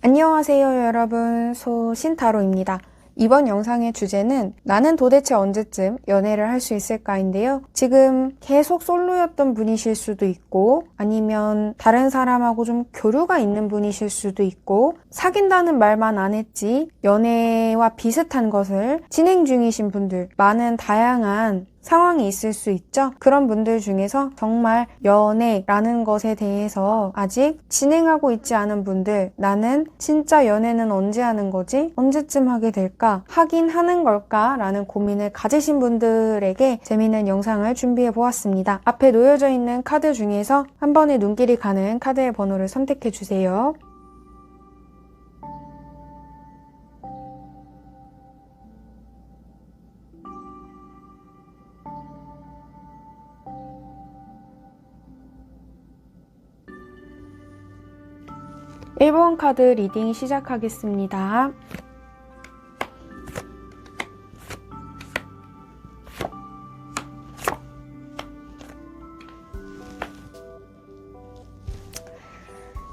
안녕하세요 여러분, 소신타로입니다. 이번 영상의 주제는 나는 도대체 언제쯤 연애를 할 수 있을까인데요. 지금 계속 솔로였던 분이실 수도 있고 아니면 다른 사람하고 좀 교류가 있는 분이실 수도 있고 사귄다는 말만 안 했지 연애와 비슷한 것을 진행 중이신 분들, 많은 다양한 상황이 있을 수 있죠. 그런 분들 중에서 정말 연애라는 것에 대해서 아직 진행하고 있지 않은 분들, 나는 진짜 연애는 언제 하는 거지? 언제쯤 하게 될까? 하긴 하는 걸까? 라는 고민을 가지신 분들에게 재미있는 영상을 준비해 보았습니다. 앞에 놓여져 있는 카드 중에서 한 번에 눈길이 가는 카드의 번호를 선택해 주세요. (1번) 카드 리딩 시작하겠습니다.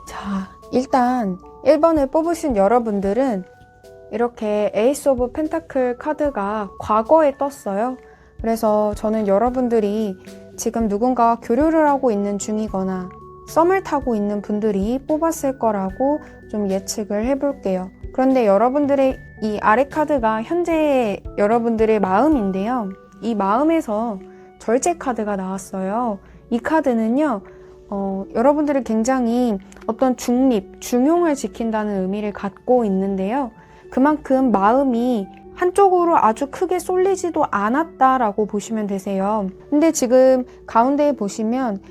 자, 일단 1번을 뽑으신 여러분들은 이렇게 에이스 오브 펜타클 카드가 과거에 떴어요. 그래서 저는 여러분들이 지금 누군가와 교류를 하고 있는 중이거나 썸을 타고 있는 분들이 뽑았을 거라고 좀 예측을 해볼게요. 그런데 여러분들의 이 아래 카드가 현재 여러분들의 마음인데요. 이 마음에서 절제 카드가 나왔어요. 이 카드는요, 여러분들이 굉장히 어떤 중립, 중용을 지킨다는 의미를 갖고 있는데요. 그만큼 마음이 한쪽으로 아주 크게 쏠리지도 않았다라고 보시면 되세요. 근데 지금 가운데에 보시면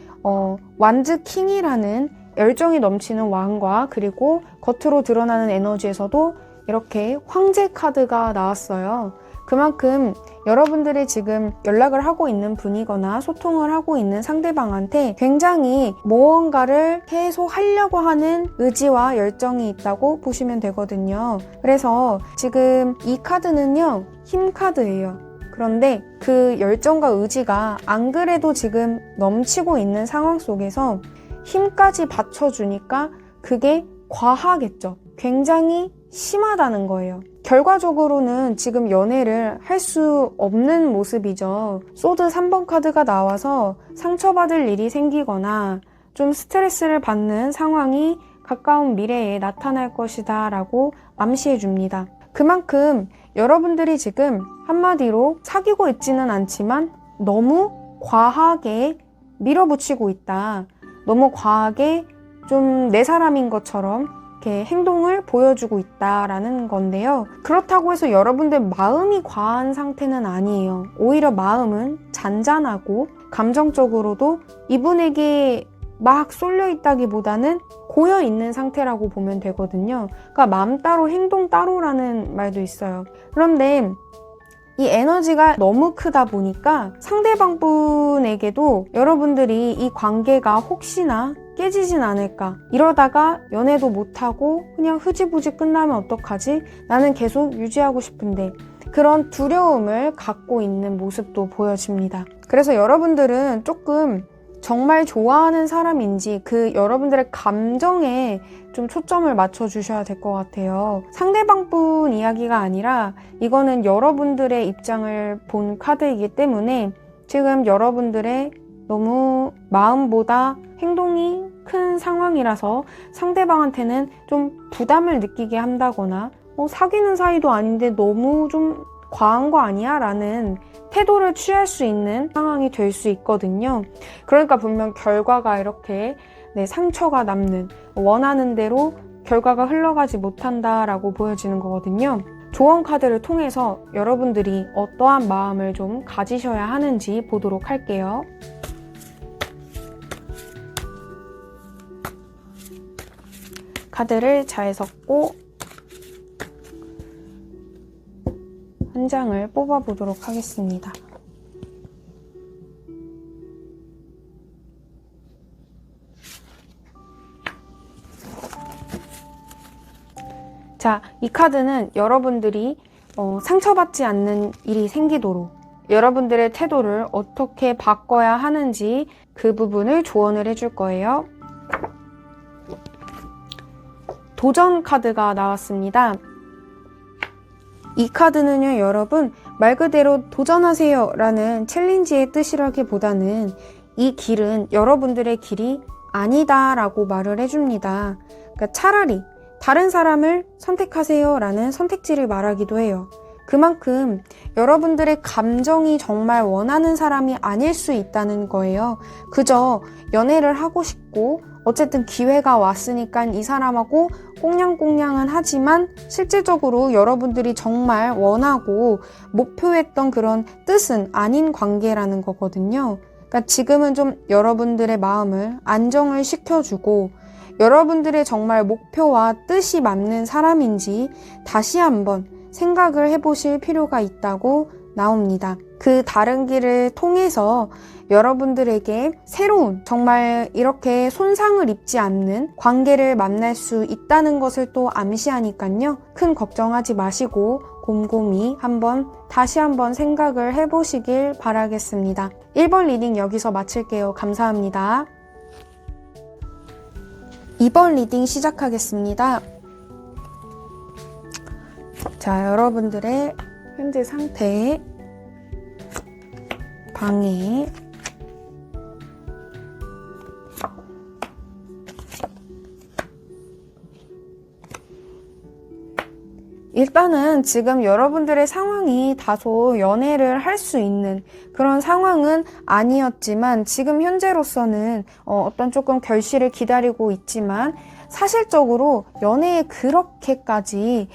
완즈 킹이라는 열정이 넘치는 왕과 그리고 겉으로 드러나는 에너지에서도 이렇게 황제 카드가 나왔어요. 그만큼 여러분들이 지금 연락을 하고 있는 분이거나 소통을 하고 있는 상대방한테 굉장히 무언가를 계속 하려고 하는 의지와 열정이 있다고 보시면 되거든요. 그래서 지금 이 카드는요, 힘 카드예요. 그런데 그 열정과 의지가 안 그래도 지금 넘치고 있는 상황 속에서 힘까지 받쳐주니까 그게 과하겠죠. 굉장히 심하다는 거예요. 결과적으로는 지금 연애를 할 수 없는 모습이죠. 소드 3번 카드가 나와서 상처받을 일이 생기거나 좀 스트레스를 받는 상황이 가까운 미래에 나타날 것이다 라고 암시해 줍니다. 그만큼 여러분들이 지금 한마디로 사귀고 있지는 않지만 너무 과하게 밀어붙이고 있다. 너무 과하게 좀 내 사람인 것처럼 이렇게 행동을 보여주고 있다라는 건데요. 그렇다고 해서 여러분들 마음이 과한 상태는 아니에요. 오히려 마음은 잔잔하고 감정적으로도 이분에게 막 쏠려 있다기보다는 고여 있는 상태라고 보면 되거든요. 그러니까 마음 따로 행동 따로라는 말도 있어요. 그런데 이 에너지가 너무 크다 보니까 상대방 분에게도 여러분들이 이 관계가 혹시나 깨지진 않을까, 이러다가 연애도 못하고 그냥 흐지부지 끝나면 어떡하지? 나는 계속 유지하고 싶은데, 그런 두려움을 갖고 있는 모습도 보여집니다. 그래서 여러분들은 조금 정말 좋아하는 사람인지 그 여러분들의 감정에 좀 초점을 맞춰 주셔야 될 것 같아요. 상대방 분 이야기가 아니라 이거는 여러분들의 입장을 본 카드이기 때문에 지금 여러분들의 너무 마음보다 행동이 큰 상황이라서 상대방한테는 좀 부담을 느끼게 한다거나 사귀는 사이도 아닌데 너무 좀 과한 거 아니야? 라는 태도를 취할 수 있는 상황이 될 수 있거든요. 그러니까 분명 결과가 이렇게 상처가 남는, 원하는 대로 결과가 흘러가지 못한다라고 보여지는 거거든요. 조언 카드를 통해서 여러분들이 어떠한 마음을 좀 가지셔야 하는지 보도록 할게요. 카드를 잘 섞고 한 장을 뽑아보도록 하겠습니다. 자, 이 카드는 여러분들이 상처받지 않는 일이 생기도록 여러분들의 태도를 어떻게 바꿔야 하는지 그 부분을 조언을 해줄 거예요. 도전 카드가 나왔습니다. 이 카드는요, 여러분, 말 그대로 도전하세요 라는 챌린지의 뜻이라기보다는 이 길은 여러분들의 길이 아니다 라고 말을 해줍니다. 그러니까 차라리 다른 사람을 선택하세요 라는 선택지를 말하기도 해요. 그만큼 여러분들의 감정이 정말 원하는 사람이 아닐 수 있다는 거예요. 그저 연애를 하고 싶고 어쨌든 기회가 왔으니까 이 사람하고 꽁냥꽁냥은 하지만 실질적으로 여러분들이 정말 원하고 목표했던 그런 뜻은 아닌 관계라는 거거든요. 그러니까 지금은 좀 여러분들의 마음을 안정을 시켜주고 여러분들의 정말 목표와 뜻이 맞는 사람인지 다시 한번 생각을 해보실 필요가 있다고 나옵니다. 그 다른 길을 통해서 여러분들에게 새로운 정말 이렇게 손상을 입지 않는 관계를 만날 수 있다는 것을 또 암시하니까요. 큰 걱정하지 마시고 곰곰이 다시 한번 생각을 해보시길 바라겠습니다. 1번 리딩 여기서 마칠게요. 감사합니다. 2번 리딩 시작하겠습니다. 자, 여러분들의 현재 상태, 방해, 일단은 지금 여러분들의 상황이 다소 연애를 할 수 있는 그런 상황은 아니었지만 지금 현재로서는 어떤 조금 결실을 기다리고 있지만 사실적으로 연애에 그렇게까지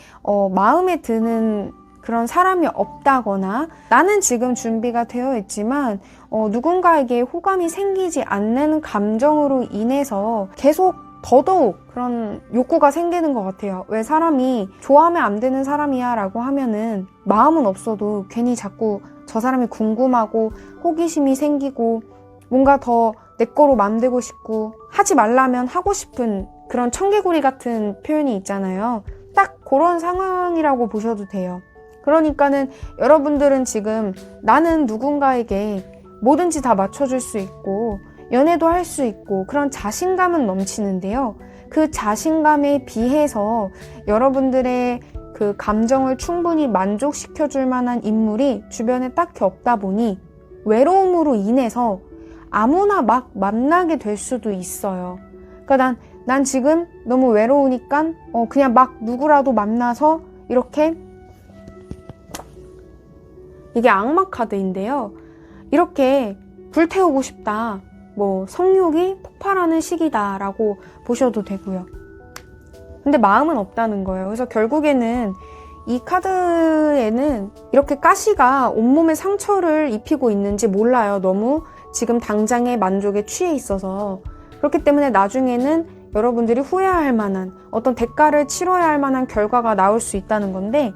마음에 드는 그런 사람이 없다거나 나는 지금 준비가 되어 있지만 누군가에게 호감이 생기지 않는 감정으로 인해서 계속 더더욱 그런 욕구가 생기는 것 같아요. 왜 사람이 좋아하면 안 되는 사람이야 라고 하면은 마음은 없어도 괜히 자꾸 저 사람이 궁금하고 호기심이 생기고 뭔가 더 내 거로 만들고 싶고 하지 말라면 하고 싶은 그런 청개구리 같은 표현이 있잖아요. 딱 그런 상황이라고 보셔도 돼요. 그러니까는 여러분들은 지금 나는 누군가에게 뭐든지 다 맞춰줄 수 있고 연애도 할 수 있고 그런 자신감은 넘치는데요. 그 자신감에 비해서 여러분들의 그 감정을 충분히 만족시켜줄 만한 인물이 주변에 딱히 없다 보니 외로움으로 인해서 아무나 막 만나게 될 수도 있어요. 그러니까 난 지금 너무 외로우니까 그냥 막 누구라도 만나서 이렇게 이게 악마 카드인데요. 이렇게 불태우고 싶다. 성욕이 폭발하는 시기다 라고 보셔도 되고요. 근데 마음은 없다는 거예요. 그래서 결국에는 이 카드에는 이렇게 가시가 온몸에 상처를 입히고 있는지 몰라요. 너무 지금 당장의 만족에 취해 있어서. 그렇기 때문에 나중에는 여러분들이 후회할 만한 어떤 대가를 치러야 할 만한 결과가 나올 수 있다는 건데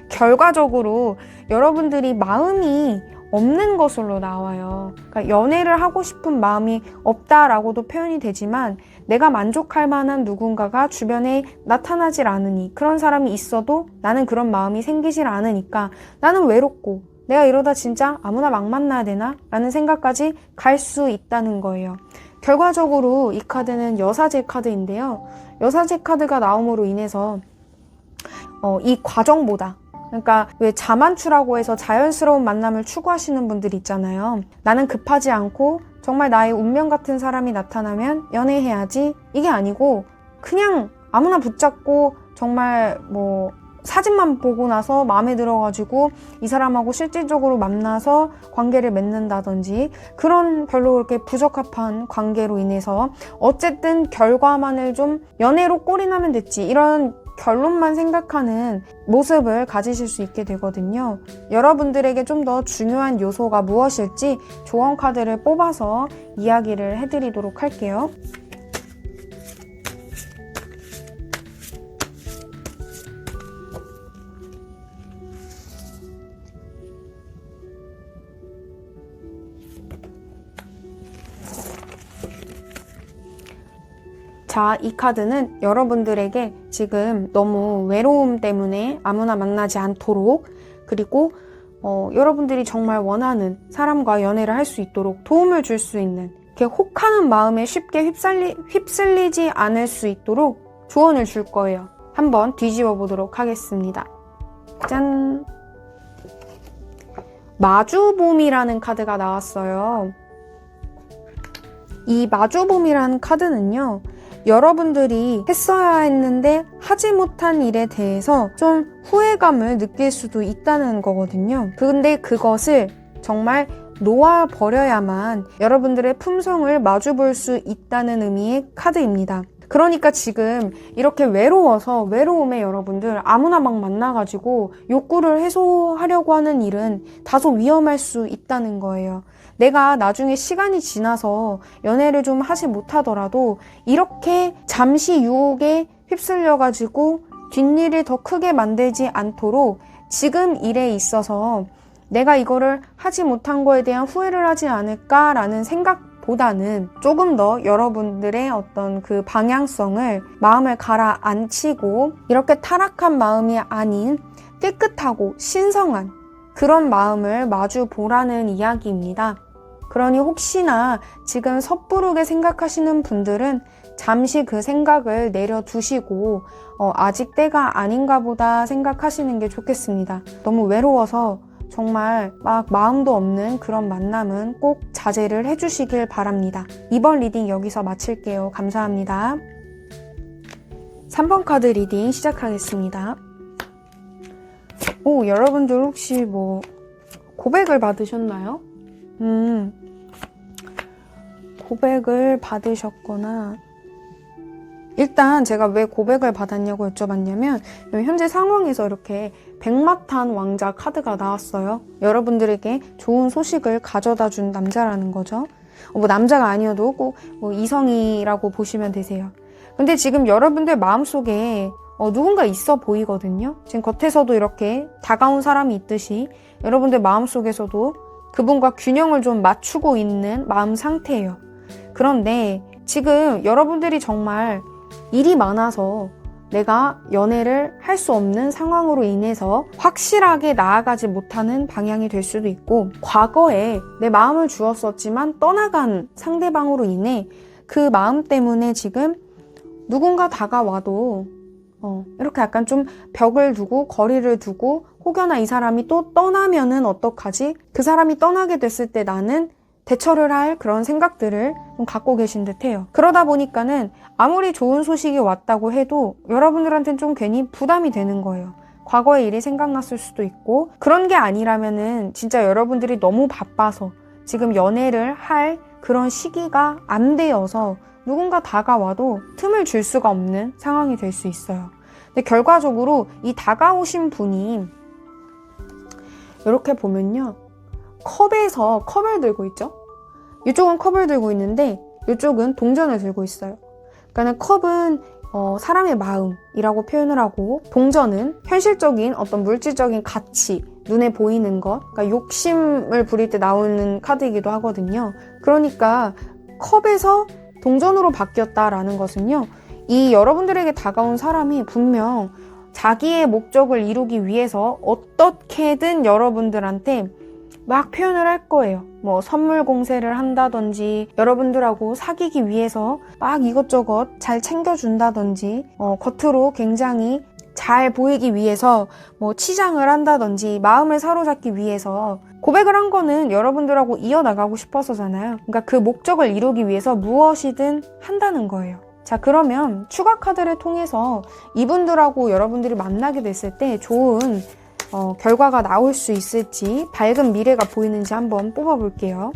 결과적으로 여러분들이 마음이 없는 것으로 나와요. 그러니까 연애를 하고 싶은 마음이 없다라고도 표현이 되지만 내가 만족할 만한 누군가가 주변에 나타나질 않으니 그런 사람이 있어도 나는 그런 마음이 생기질 않으니까 나는 외롭고 내가 이러다 진짜 아무나 막 만나야 되나? 라는 생각까지 갈 수 있다는 거예요. 결과적으로 이 카드는 여사제 카드인데요. 여사제 카드가 나옴으로 인해서 이 과정보다 그러니까 왜 자만추라고 해서 자연스러운 만남을 추구하시는 분들 있잖아요. 나는 급하지 않고 정말 나의 운명 같은 사람이 나타나면 연애해야지 이게 아니고 그냥 아무나 붙잡고 정말 사진만 보고 나서 마음에 들어가지고 이 사람하고 실질적으로 만나서 관계를 맺는다든지 그런 별로 그렇게 부적합한 관계로 인해서 어쨌든 결과만을 좀 연애로 꼴이 나면 됐지 이런 결론만 생각하는 모습을 가지실 수 있게 되거든요. 여러분들에게 좀 더 중요한 요소가 무엇일지 조언 카드를 뽑아서 이야기를 해드리도록 할게요. 자, 이 카드는 여러분들에게 지금 너무 외로움 때문에 아무나 만나지 않도록 그리고 여러분들이 정말 원하는 사람과 연애를 할 수 있도록 도움을 줄 수 있는 이렇게 혹하는 마음에 쉽게 휩쓸리지 않을 수 있도록 조언을 줄 거예요. 한번 뒤집어 보도록 하겠습니다. 짠! 마주봄이라는 카드가 나왔어요. 이 마주봄이라는 카드는요, 여러분들이 했어야 했는데 하지 못한 일에 대해서 좀 후회감을 느낄 수도 있다는 거거든요. 근데 그것을 정말 놓아버려야만 여러분들의 품성을 마주볼 수 있다는 의미의 카드입니다. 그러니까 지금 이렇게 외로워서 외로움에 여러분들 아무나 막 만나가지고 욕구를 해소하려고 하는 일은 다소 위험할 수 있다는 거예요. 내가 나중에 시간이 지나서 연애를 좀 하지 못하더라도 이렇게 잠시 유혹에 휩쓸려가지고 뒷일을 더 크게 만들지 않도록 지금 일에 있어서 내가 이거를 하지 못한 거에 대한 후회를 하지 않을까라는 생각보다는 조금 더 여러분들의 어떤 그 방향성을 마음을 가라앉히고 이렇게 타락한 마음이 아닌 깨끗하고 신성한 그런 마음을 마주 보라는 이야기입니다. 그러니 혹시나 지금 섣부르게 생각하시는 분들은 잠시 그 생각을 내려두시고 아직 때가 아닌가 보다 생각하시는 게 좋겠습니다. 너무 외로워서 정말 막 마음도 없는 그런 만남은 꼭 자제를 해주시길 바랍니다. 이번 리딩 여기서 마칠게요. 감사합니다. 3번 카드 리딩 시작하겠습니다. 여러분들 혹시 뭐 고백을 받으셨나요? 고백을 받으셨거나 일단 제가 왜 고백을 받았냐고 여쭤봤냐면 현재 상황에서 이렇게 백마탄 왕자 카드가 나왔어요. 여러분들에게 좋은 소식을 가져다 준 남자라는 거죠. 뭐 남자가 아니어도 꼭 뭐 이성이라고 보시면 되세요. 근데 지금 여러분들 마음속에 누군가 있어 보이거든요. 지금 겉에서도 이렇게 다가온 사람이 있듯이 여러분들 마음속에서도 그분과 균형을 좀 맞추고 있는 마음 상태예요. 그런데 지금 여러분들이 정말 일이 많아서 내가 연애를 할 수 없는 상황으로 인해서 확실하게 나아가지 못하는 방향이 될 수도 있고 과거에 내 마음을 주었었지만 떠나간 상대방으로 인해 그 마음 때문에 지금 누군가 다가와도 이렇게 약간 좀 벽을 두고 거리를 두고 혹여나 이 사람이 또 떠나면은 어떡하지? 그 사람이 떠나게 됐을 때 나는 대처를 할 그런 생각들을 좀 갖고 계신 듯해요. 그러다 보니까는 아무리 좋은 소식이 왔다고 해도 여러분들한테는 좀 괜히 부담이 되는 거예요. 과거의 일이 생각났을 수도 있고 그런 게 아니라면은 진짜 여러분들이 너무 바빠서 지금 연애를 할 그런 시기가 안 되어서 누군가 다가와도 틈을 줄 수가 없는 상황이 될 수 있어요. 근데 결과적으로 이 다가오신 분이 이렇게 보면요. 컵에서 컵을 들고 있죠. 이쪽은 컵을 들고 있는데 이쪽은 동전을 들고 있어요. 그러니까 컵은 사람의 마음이라고 표현을 하고 동전은 현실적인 어떤 물질적인 가치, 눈에 보이는 것, 그러니까 욕심을 부릴 때 나오는 카드이기도 하거든요. 그러니까 컵에서 동전으로 바뀌었다라는 것은요. 이 여러분들에게 다가온 사람이 분명 자기의 목적을 이루기 위해서 어떻게든 여러분들한테 막 표현을 할 거예요. 뭐 선물 공세를 한다든지 여러분들하고 사귀기 위해서 막 이것저것 잘 챙겨준다든지 겉으로 굉장히 잘 보이기 위해서 뭐 치장을 한다든지 마음을 사로잡기 위해서 고백을 한 거는 여러분들하고 이어나가고 싶어서잖아요. 그러니까 그 목적을 이루기 위해서 무엇이든 한다는 거예요. 자, 그러면 추가 카드를 통해서 이분들하고 여러분들이 만나게 됐을 때 좋은 결과가 나올 수 있을지 밝은 미래가 보이는지 한번 뽑아볼게요.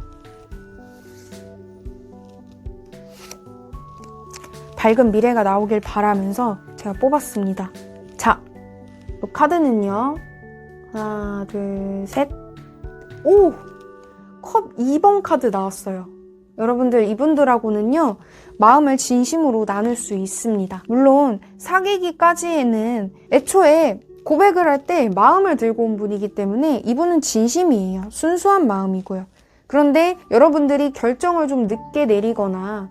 밝은 미래가 나오길 바라면서 제가 뽑았습니다. 자, 이 카드는요. 하나, 둘, 셋. 오! 컵 2번 카드 나왔어요. 여러분들 이분들하고는요. 마음을 진심으로 나눌 수 있습니다. 물론 사귀기까지에는 애초에 고백을 할 때 마음을 들고 온 분이기 때문에 이분은 진심이에요. 순수한 마음이고요. 그런데 여러분들이 결정을 좀 늦게 내리거나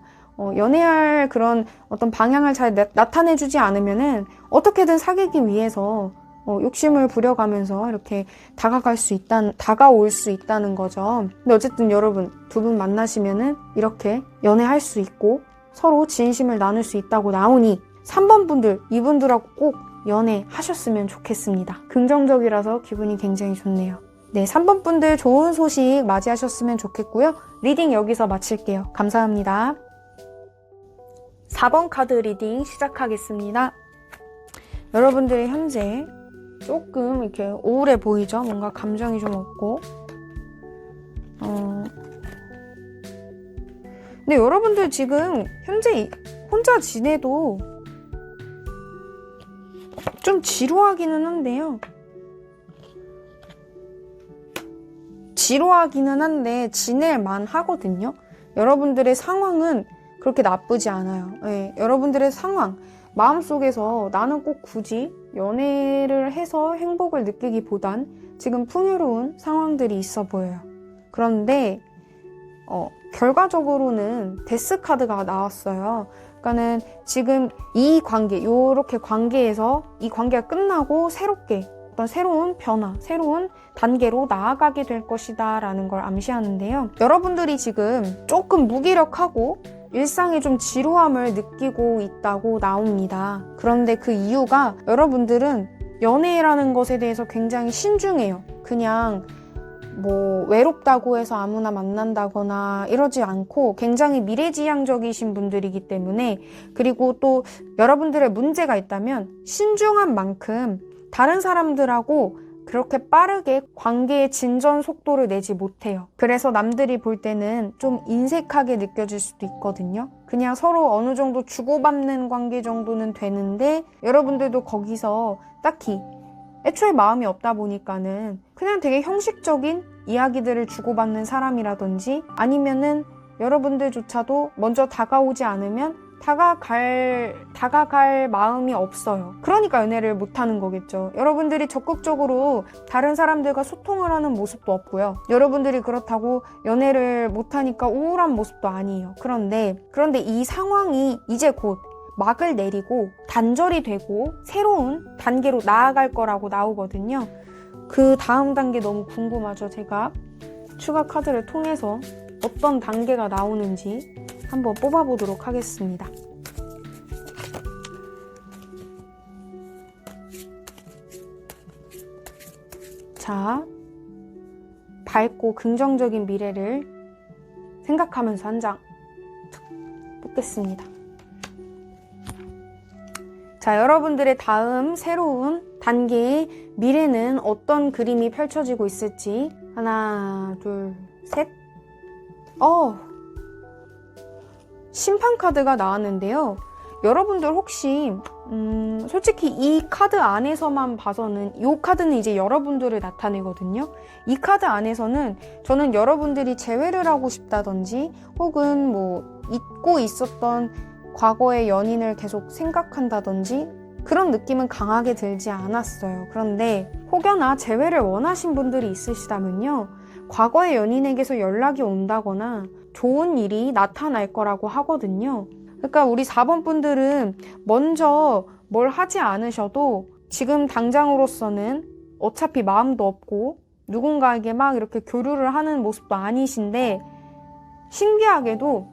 연애할 그런 어떤 방향을 잘 나타내주지 않으면은 어떻게든 사귀기 위해서 욕심을 부려가면서 이렇게 다가올 수 있다는 거죠. 근데 어쨌든 여러분, 두 분 만나시면은 이렇게 연애할 수 있고 서로 진심을 나눌 수 있다고 나오니 3번 분들, 이분들하고 꼭 연애하셨으면 좋겠습니다. 긍정적이라서 기분이 굉장히 좋네요. 네, 3번 분들 좋은 소식 맞이하셨으면 좋겠고요. 리딩 여기서 마칠게요. 감사합니다. 4번 카드 리딩 시작하겠습니다. 여러분들이 현재 조금 이렇게 우울해 보이죠? 뭔가 감정이 좀 없고. 근데 여러분들 지금 현재 혼자 지내도 좀 지루하기는 한데요. 지루하기는 한데 지낼만 하거든요. 여러분들의 상황은 그렇게 나쁘지 않아요. 네, 여러분들의 상황, 마음속에서 나는 꼭 굳이 연애를 해서 행복을 느끼기보단 지금 풍요로운 상황들이 있어 보여요. 그런데 결과적으로는 데스 카드가 나왔어요. 그러니까는 지금 이 관계, 요렇게 관계에서 이 관계가 끝나고 새롭게 어떤 새로운 변화, 새로운 단계로 나아가게 될 것이다 라는 걸 암시하는데요. 여러분들이 지금 조금 무기력하고 일상에 좀 지루함을 느끼고 있다고 나옵니다. 그런데 그 이유가 여러분들은 연애라는 것에 대해서 굉장히 신중해요. 그냥 뭐 외롭다고 해서 아무나 만난다거나 이러지 않고 굉장히 미래지향적이신 분들이기 때문에, 그리고 또 여러분들의 문제가 있다면 신중한 만큼 다른 사람들하고 그렇게 빠르게 관계의 진전 속도를 내지 못해요. 그래서 남들이 볼 때는 좀 인색하게 느껴질 수도 있거든요. 그냥 서로 어느 정도 주고받는 관계 정도는 되는데 여러분들도 거기서 딱히 애초에 마음이 없다 보니까는 그냥 되게 형식적인 이야기들을 주고받는 사람이라든지, 아니면은 여러분들조차도 먼저 다가오지 않으면 다가갈 마음이 없어요. 그러니까 연애를 못하는 거겠죠. 여러분들이 적극적으로 다른 사람들과 소통을 하는 모습도 없고요. 여러분들이 그렇다고 연애를 못하니까 우울한 모습도 아니에요. 그런데 이 상황이 이제 곧 막을 내리고 단절이 되고 새로운 단계로 나아갈 거라고 나오거든요. 그 다음 단계 너무 궁금하죠. 제가 추가 카드를 통해서 어떤 단계가 나오는지 한번 뽑아보도록 하겠습니다. 자, 밝고 긍정적인 미래를 생각하면서 한 장 뽑겠습니다. 자, 여러분들의 다음 새로운 단계의 미래는 어떤 그림이 펼쳐지고 있을지 하나, 둘, 셋. 심판 카드가 나왔는데요. 여러분들 혹시 솔직히 이 카드 안에서만 봐서는, 이 카드는 이제 여러분들을 나타내거든요. 이 카드 안에서는 저는 여러분들이 재회를 하고 싶다든지 혹은 뭐 잊고 있었던 과거의 연인을 계속 생각한다든지 그런 느낌은 강하게 들지 않았어요. 그런데 혹여나 재회를 원하신 분들이 있으시다면요, 과거의 연인에게서 연락이 온다거나 좋은 일이 나타날 거라고 하거든요. 그러니까 우리 4번 분들은 먼저 뭘 하지 않으셔도 지금 당장으로서는 어차피 마음도 없고 누군가에게 막 이렇게 교류를 하는 모습도 아니신데, 신기하게도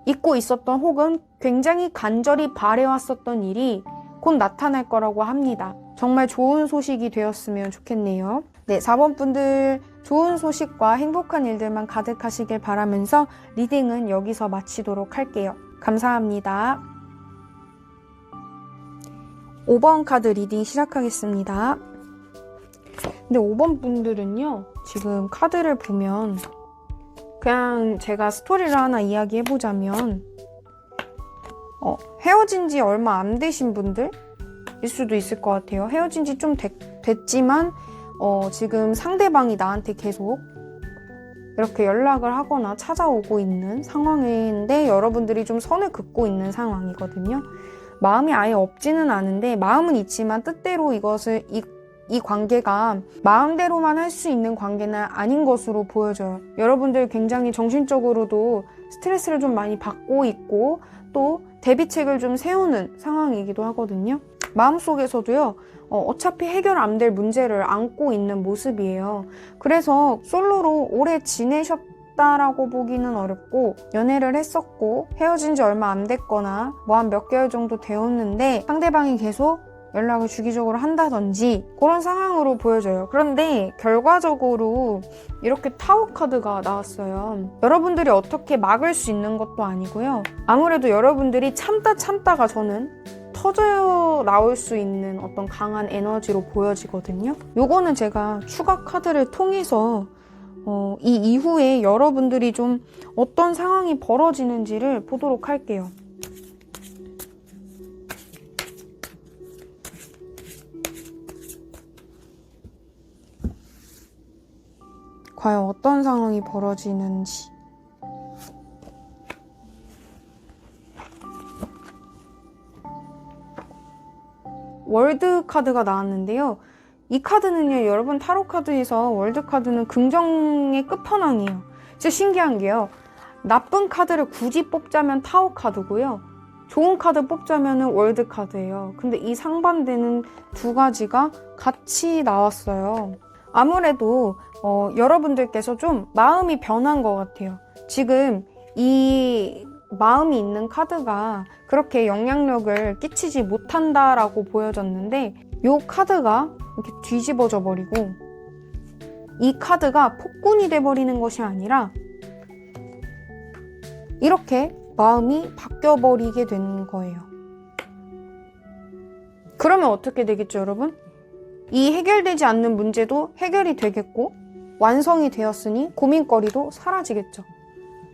잊고 있었던 혹은 굉장히 간절히 바래왔었던 일이 곧 나타날 거라고 합니다. 정말 좋은 소식이 되었으면 좋겠네요. 네, 4번 분들 좋은 소식과 행복한 일들만 가득하시길 바라면서 리딩은 여기서 마치도록 할게요. 감사합니다. 5번 카드 리딩 시작하겠습니다. 근데 5번 분들은요, 지금 카드를 보면 그냥 제가 스토리를 하나 이야기해보자면 헤어진 지 얼마 안 되신 분들일 수도 있을 것 같아요. 헤어진 지 좀 됐지만 지금 상대방이 나한테 계속 이렇게 연락을 하거나 찾아오고 있는 상황인데 여러분들이 좀 선을 긋고 있는 상황이거든요. 마음이 아예 없지는 않은데, 마음은 있지만 뜻대로 이 관계가 마음대로만 할 수 있는 관계는 아닌 것으로 보여져요. 여러분들 굉장히 정신적으로도 스트레스를 좀 많이 받고 있고 또 대비책을 좀 세우는 상황이기도 하거든요. 마음속에서도요, 어차피 해결 안 될 문제를 안고 있는 모습이에요. 그래서 솔로로 오래 지내셨던 했다라고 보기는 어렵고, 연애를 했었고 헤어진 지 얼마 안 됐거나 뭐 한 몇 개월 정도 되었는데 상대방이 계속 연락을 주기적으로 한다든지 그런 상황으로 보여져요. 그런데 결과적으로 이렇게 타워 카드가 나왔어요. 여러분들이 어떻게 막을 수 있는 것도 아니고요. 아무래도 여러분들이 참다가 저는 터져 나올 수 있는 어떤 강한 에너지로 보여지거든요. 요거는 제가 추가 카드를 통해서 이 이후에 여러분들이 좀 어떤 상황이 벌어지는지를 보도록 할게요. 과연 어떤 상황이 벌어지는지. 월드 카드가 나왔는데요. 이 카드는요, 여러분 타로 카드에서 월드 카드는 긍정의 끝판왕이에요. 진짜 신기한 게요. 나쁜 카드를 굳이 뽑자면 타워 카드고요. 좋은 카드 뽑자면 월드 카드예요. 근데 이 상반되는 두 가지가 같이 나왔어요. 아무래도 여러분들께서 좀 마음이 변한 것 같아요. 지금 이 마음이 있는 카드가 그렇게 영향력을 끼치지 못한다라고 보여졌는데, 이 카드가 이렇게 뒤집어져 버리고 이 카드가 폭군이 돼버리는 것이 아니라 이렇게 마음이 바뀌어버리게 된 거예요. 그러면 어떻게 되겠죠, 여러분? 이 해결되지 않는 문제도 해결이 되겠고, 완성이 되었으니 고민거리도 사라지겠죠.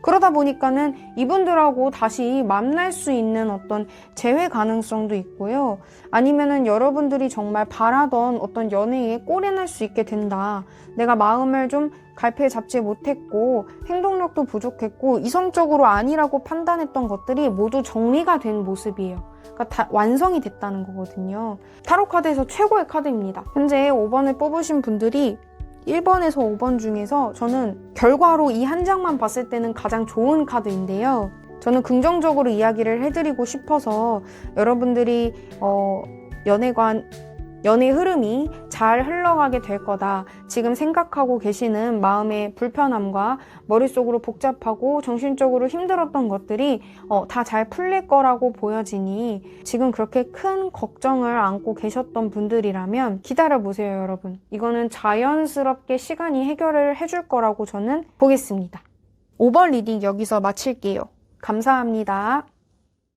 그러다 보니까는 이분들하고 다시 만날 수 있는 어떤 재회 가능성도 있고요. 아니면은 여러분들이 정말 바라던 어떤 연애에 꼴이 날 수 있게 된다. 내가 마음을 좀 갈피에 잡지 못했고 행동력도 부족했고 이성적으로 아니라고 판단했던 것들이 모두 정리가 된 모습이에요. 그러니까 다 완성이 됐다는 거거든요. 타로 카드에서 최고의 카드입니다. 현재 5번을 뽑으신 분들이 1번에서 5번 중에서 저는 결과로 이 한 장만 봤을 때는 가장 좋은 카드인데요. 저는 긍정적으로 이야기를 해드리고 싶어서 여러분들이 연애 흐름이 잘 흘러가게 될 거다. 지금 생각하고 계시는 마음의 불편함과 머릿속으로 복잡하고 정신적으로 힘들었던 것들이 다 잘 풀릴 거라고 보여지니 지금 그렇게 큰 걱정을 안고 계셨던 분들이라면 기다려보세요, 여러분. 이거는 자연스럽게 시간이 해결을 해줄 거라고 저는 보겠습니다. 5번 리딩 여기서 마칠게요. 감사합니다.